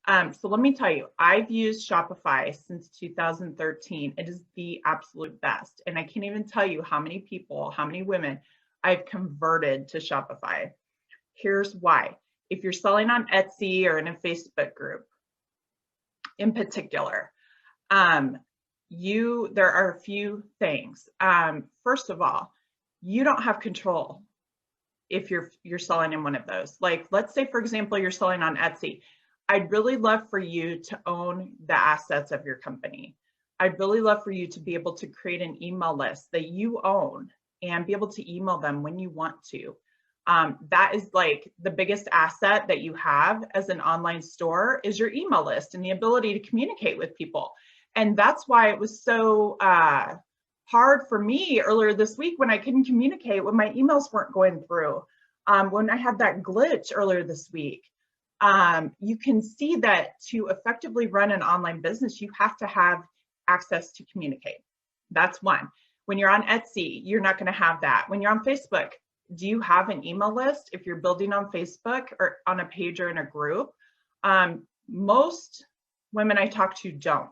So let me tell you, I've used Shopify since 2013. It is the absolute best. And I can't even tell you how many people, how many women I've converted to Shopify. Here's why. If you're selling on Etsy or in a Facebook group in particular, there are a few things. First of all, you don't have control if you're selling in one of those. Like, let's say, for example, you're selling on Etsy. I'd really love for you to own the assets of your company. I'd really love for you to be able to create an email list that you own and be able to email them when you want to. That is like the biggest asset that you have as an online store is your email list and the ability to communicate with people. And that's why it was so hard for me earlier this week when I couldn't communicate, when my emails weren't going through, when I had that glitch earlier this week. You can see that to effectively run an online business, you have to have access to communicate. That's one. When you're on Etsy, you're not going to have that. When you're on Facebook, do you have an email list? If you're building on Facebook or on a page or in a group, most women I talk to don't.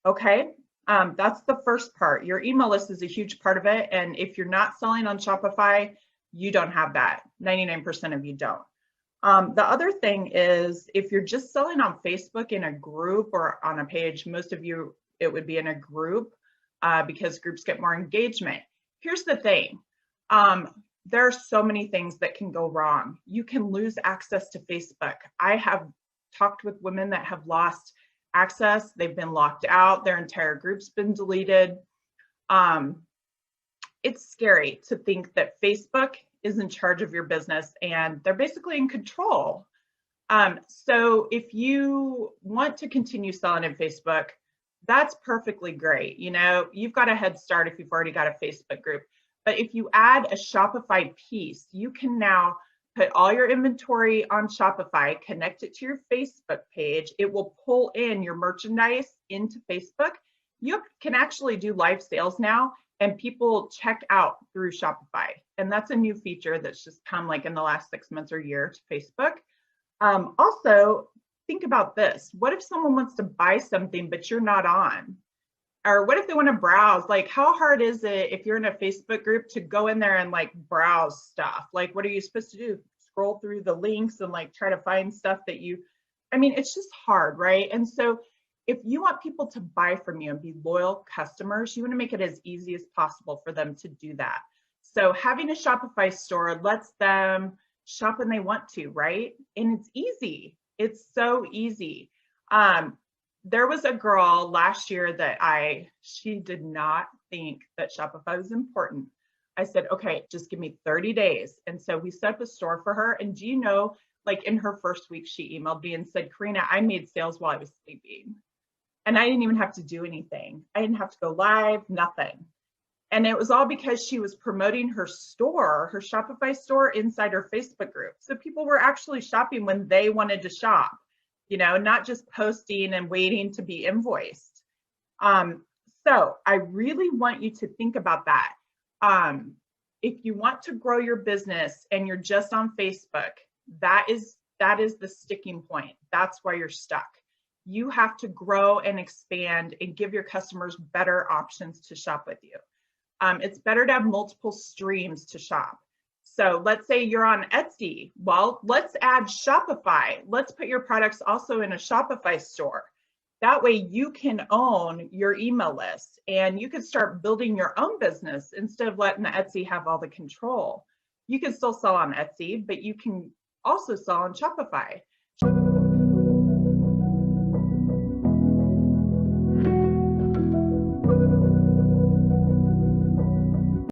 Okay, that's the first part. Your email list is a huge part of it. And if you're not selling on Shopify, you don't have that. 99% of you don't. The other thing is if you're just selling on Facebook in a group or on a page, most of you, it would be in a group because groups get more engagement. Here's the thing. There are so many things that can go wrong. You can lose access to Facebook. I have talked with women that have lost access. They've been locked out. Their entire group's been deleted. It's scary to think that Facebook is in charge of your business and they're basically in control. So if you want to continue selling in Facebook, that's perfectly great. You know, you've got a head start if you've already got a Facebook group. But if you add a Shopify piece, you can now put all your inventory on Shopify, connect it to your Facebook page. It will pull in your merchandise into Facebook. You can actually do live sales now and people check out through Shopify. And that's a new feature that's just come like in the last 6 months or year to Facebook. Also, think about this. What if someone wants to buy something, but you're not on? Or what if they want to browse? Like, how hard is it if you're in a Facebook group to go in there and like browse stuff? Like, what are you supposed to do? Scroll through the links and like try to find stuff that I mean, it's just hard, right? And so if you want people to buy from you and be loyal customers, you want to make it as easy as possible for them to do that. So having a Shopify store lets them shop when they want to, right? And it's easy. It's so easy. There was a girl last year that she did not think that Shopify was important. I said, okay, just give me 30 days. And so we set up a store for her. And do you know, like in her first week, she emailed me and said, Karina, I made sales while I was sleeping. And I didn't even have to do anything. I didn't have to go live, nothing. And it was all because she was promoting her store, her Shopify store inside her Facebook group. So people were actually shopping when they wanted to shop, you know, not just posting and waiting to be invoiced. So I really want you to think about that. If you want to grow your business and you're just on Facebook, that is the sticking point. That's why you're stuck. You have to grow and expand and give your customers better options to shop with you. It's better to have multiple streams to shop. So let's say you're on Etsy. Well, let's add Shopify. Let's put your products also in a Shopify store. That way you can own your email list and you can start building your own business instead of letting the Etsy have all the control. You can still sell on Etsy, but you can also sell on Shopify.